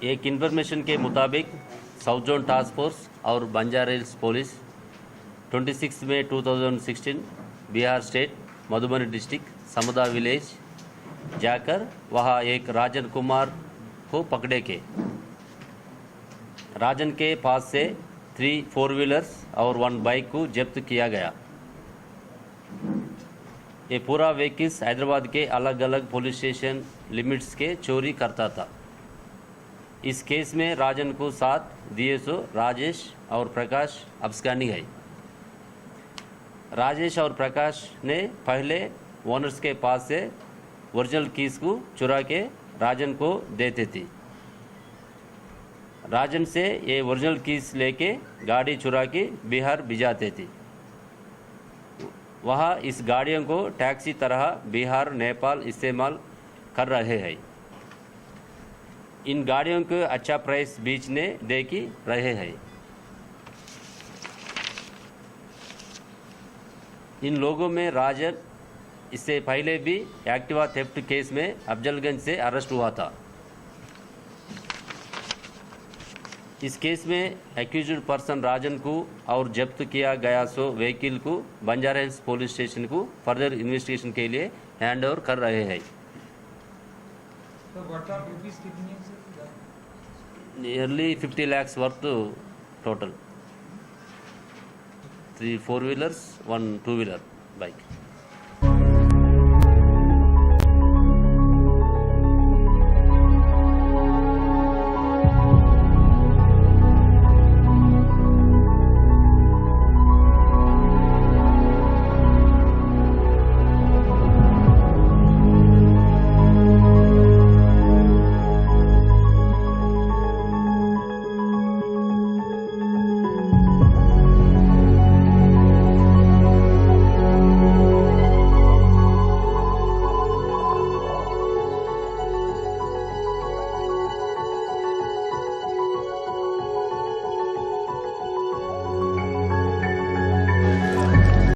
एक इन्फॉर्मेशन के मुताबिक साउथ जोन टास्क फोर्स और बंजारा हिल्स पुलिस 26 मई 2016 Bihar state Madhubani district Samda village जाकर वहाँ एक राजन कुमार को पकड़े के राजन के पास से 3 4-व्हीलर्स और 1 बाइक को जब्त किया गया। ये पूरा व्हीकल्स हैदराबाद के अलग अलग पुलिस स्टेशन लिमिट्स के चोरी करता था। इस केस में राजन को साथ DSO राजेश और प्रकाश अब्सकानी है। राजेश और प्रकाश ने पहले ओनर्स के पास से ओरिजिनल कीज को चुरा के राजन को देते थे। राजन से ये ओरिजिनल कीज लेके गाड़ी चुरा के बिहार भिजाते थे। वहाँ इस गाड़ियों को टैक्सी तरह बिहार नेपाल इस्तेमाल कर रहे हैं। इन गाड़ियों को अच्छा प्राइस बेचने दे की रहे हैं। इन लोगों में राजन इससे पहले भी एक्टिवा थेफ्ट केस में अफजलगंज से अरेस्ट हुआ था। इस केस में एक्यूज्ड पर्सन राजन को और जब्त किया गया व्हीकल को बंजारा हिल्स पुलिस स्टेशन को फर्दर इन्वेस्टिगेशन के लिए हैंड ओवर कर रहे हैं। Nearly 50 lakhs worth total, 3 4-व्हीलर्स 1 two-wheeler bike.